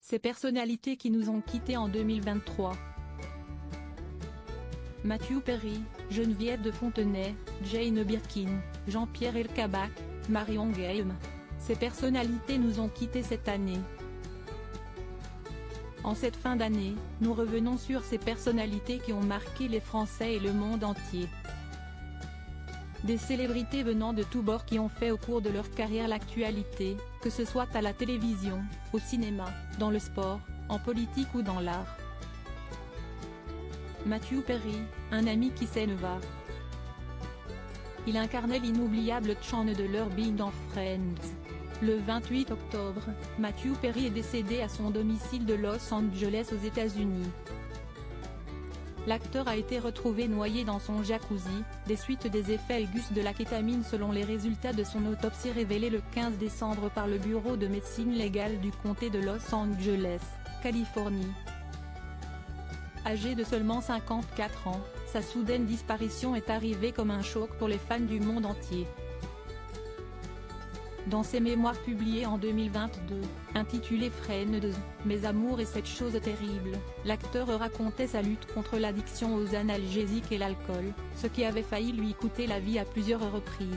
Ces personnalités qui nous ont quittés en 2023. Matthew Perry, Geneviève de Fontenay, Jane Birkin, Jean-Pierre Elkabbach, Marion Guilhem. Ces personnalités nous ont quittés cette année. En cette fin d'année, nous revenons sur ces personnalités qui ont marqué les Français et le monde entier. Des célébrités venant de tous bords qui ont fait au cours de leur carrière l'actualité, que ce soit à la télévision, au cinéma, dans le sport, en politique ou dans l'art. Matthew Perry, un ami qui s'en va. Il incarnait l'inoubliable Chandler Bing dans Friends. Le 28 octobre, Matthew Perry est décédé à son domicile de Los Angeles aux États-Unis. L'acteur a été retrouvé noyé dans son jacuzzi, des suites des effets aigus de la kétamine selon les résultats de son autopsie révélés le 15 décembre par le Bureau de médecine légale du comté de Los Angeles, Californie. Âgé de seulement 54 ans, sa soudaine disparition est arrivée comme un choc pour les fans du monde entier. Dans ses mémoires publiées en 2022, intitulées Friends, Mes amours et cette chose terrible, l'acteur racontait sa lutte contre l'addiction aux analgésiques et l'alcool, ce qui avait failli lui coûter la vie à plusieurs reprises.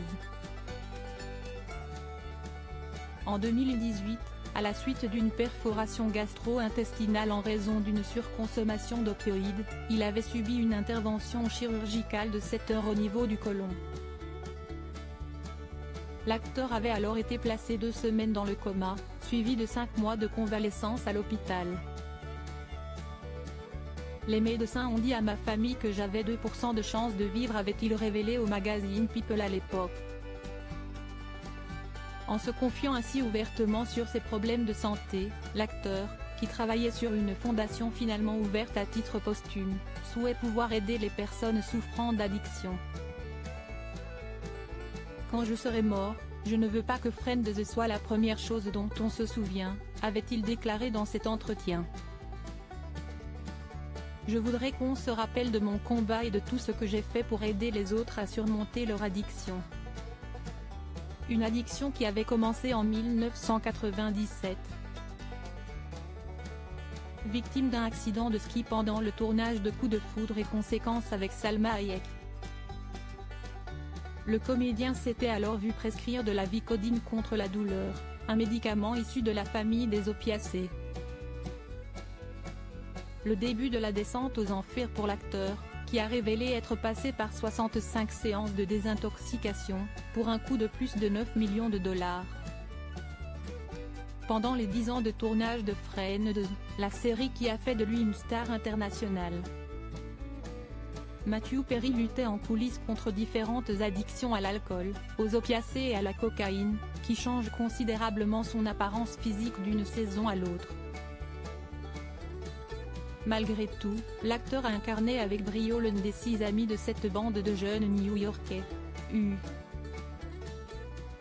En 2018, à la suite d'une perforation gastro-intestinale en raison d'une surconsommation d'opioïdes, il avait subi une intervention chirurgicale de 7 heures au niveau du côlon. L'acteur avait alors été placé 2 semaines dans le coma, suivi de 5 mois de convalescence à l'hôpital. Les médecins ont dit à ma famille que j'avais 2% de chance de vivre, avait-il révélé au magazine People à l'époque. En se confiant ainsi ouvertement sur ses problèmes de santé, l'acteur, qui travaillait sur une fondation finalement ouverte à titre posthume, souhaite pouvoir aider les personnes souffrant d'addiction. Quand je serai mort, je ne veux pas que Friends soit la première chose dont on se souvient, avait-il déclaré dans cet entretien. Je voudrais qu'on se rappelle de mon combat et de tout ce que j'ai fait pour aider les autres à surmonter leur addiction. Une addiction qui avait commencé en 1997. Victime d'un accident de ski pendant le tournage de Coup de foudre et conséquences avec Salma Hayek. Le comédien s'était alors vu prescrire de la Vicodine contre la douleur, un médicament issu de la famille des opiacés. Le début de la descente aux enfers pour l'acteur, qui a révélé être passé par 65 séances de désintoxication, pour un coût de plus de 9 millions de dollars. Pendant les 10 ans de tournage de Friends, la série qui a fait de lui une star internationale. Matthew Perry luttait en coulisses contre différentes addictions à l'alcool, aux opiacés et à la cocaïne, qui changent considérablement son apparence physique d'une saison à l'autre. Malgré tout, l'acteur a incarné avec brio l'un des 6 amis de cette bande de jeunes New-Yorkais.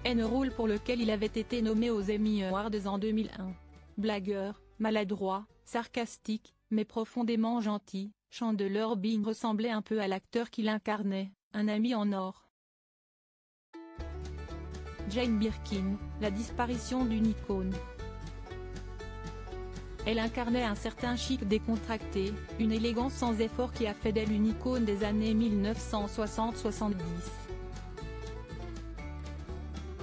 Un rôle pour lequel il avait été nommé aux Emmy Awards en 2001. Blagueur, maladroit, sarcastique, mais profondément gentil, Chandler Bing ressemblait un peu à l'acteur qu'il incarnait, un ami en or. Jane Birkin, la disparition d'une icône. Elle incarnait un certain chic décontracté, une élégance sans effort qui a fait d'elle une icône des années 1960-70.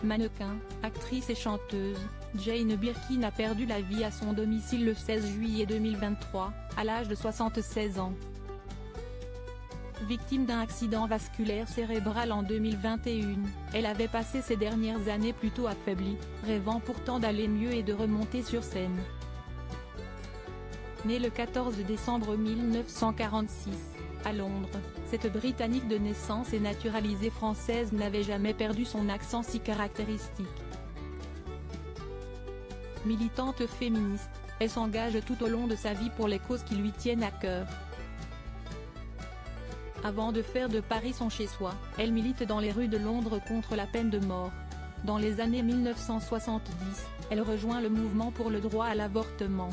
Mannequin, actrice et chanteuse, Jane Birkin a perdu la vie à son domicile le 16 juillet 2023, à l'âge de 76 ans. Victime d'un accident vasculaire cérébral en 2021, elle avait passé ces dernières années plutôt affaiblie, rêvant pourtant d'aller mieux et de remonter sur scène. Née le 14 décembre 1946, à Londres, cette Britannique de naissance et naturalisée française n'avait jamais perdu son accent si caractéristique. Militante féministe, elle s'engage tout au long de sa vie pour les causes qui lui tiennent à cœur. Avant de faire de Paris son chez-soi, elle milite dans les rues de Londres contre la peine de mort. Dans les années 1970, elle rejoint le mouvement pour le droit à l'avortement.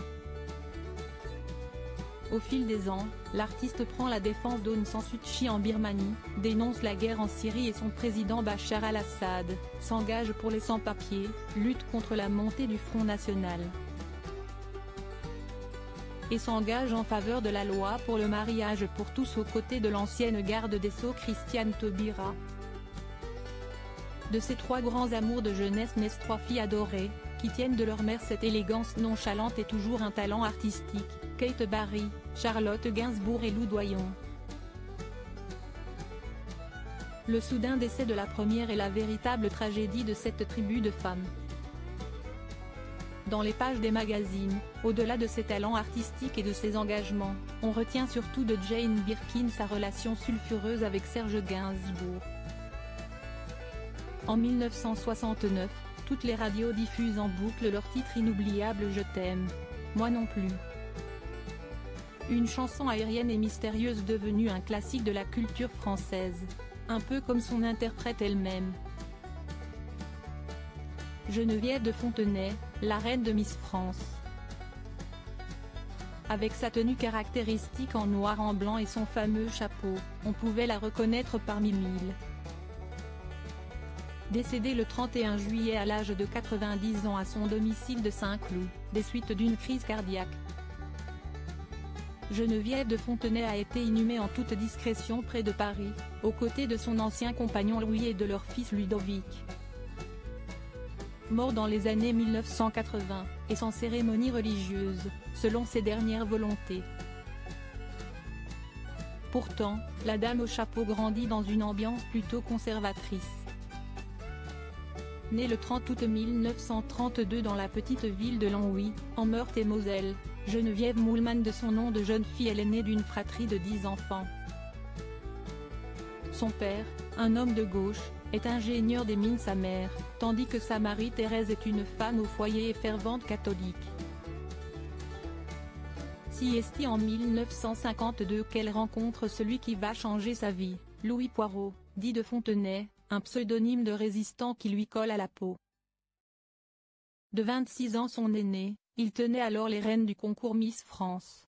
Au fil des ans, l'artiste prend la défense d'Aung San Suu Kyi en Birmanie, dénonce la guerre en Syrie et son président Bachar al-Assad, s'engage pour les sans-papiers, lutte contre la montée du Front National. et s'engage en faveur de la loi pour le mariage pour tous aux côtés de l'ancienne garde des Sceaux Christiane Taubira. De ces trois grands amours de jeunesse naissent trois filles adorées, qui tiennent de leur mère cette élégance nonchalante et toujours un talent artistique, Kate Barry, Charlotte Gainsbourg et Lou Doyon. Le soudain décès de la première est la véritable tragédie de cette tribu de femmes. Dans les pages des magazines, au-delà de ses talents artistiques et de ses engagements, on retient surtout de Jane Birkin sa relation sulfureuse avec Serge Gainsbourg. En 1969, toutes les radios diffusent en boucle leur titre inoubliable Je t'aime. Moi non plus. Une chanson aérienne et mystérieuse devenue un classique de la culture française, un peu comme son interprète elle-même. Geneviève de Fontenay, la reine de Miss France. Avec sa tenue caractéristique en noir en blanc et son fameux chapeau, on pouvait la reconnaître parmi mille. Décédée le 31 juillet à l'âge de 90 ans à son domicile de Saint-Cloud, des suites d'une crise cardiaque. Geneviève de Fontenay a été inhumée en toute discrétion près de Paris, aux côtés de son ancien compagnon Louis et de leur fils Ludovic. Mort dans les années 1980, et sans cérémonie religieuse, selon ses dernières volontés. Pourtant, la dame au chapeau grandit dans une ambiance plutôt conservatrice. Née le 30 août 1932 dans la petite ville de Longwy, en Meurthe-et-Moselle, Geneviève Moulman de son nom de jeune fille est l'aînée d'une fratrie de 10 enfants. Son père, un homme de gauche, est ingénieur des mines sa mère, tandis que sa Marie-Thérèse est une femme au foyer et fervente catholique. Si est en 1952 qu'elle rencontre celui qui va changer sa vie, Louis Poirot, dit de Fontenay, un pseudonyme de résistant qui lui colle à la peau. De 26 ans son aîné, il tenait alors les rênes du concours Miss France.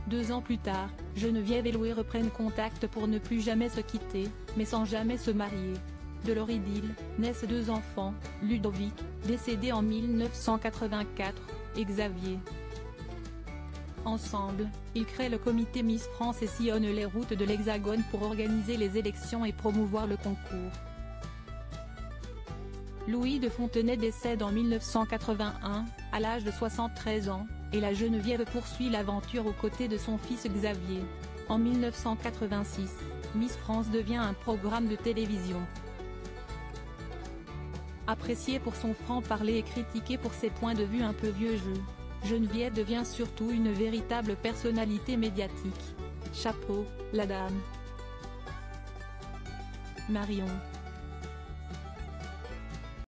2 ans plus tard, Geneviève et Louis reprennent contact pour ne plus jamais se quitter, mais sans jamais se marier. De leur idylle, naissent 2 enfants, Ludovic, décédé en 1984, et Xavier. Ensemble, ils créent le comité Miss France et sillonnent les routes de l'Hexagone pour organiser les élections et promouvoir le concours. Louis de Fontenay décède en 1981, à l'âge de 73 ans, et la Geneviève poursuit l'aventure aux côtés de son fils Xavier. En 1986, Miss France devient un programme de télévision. Appréciée pour son franc-parler et critiquée pour ses points de vue un peu vieux jeu, Geneviève devient surtout une véritable personnalité médiatique. Chapeau, la dame. Marion.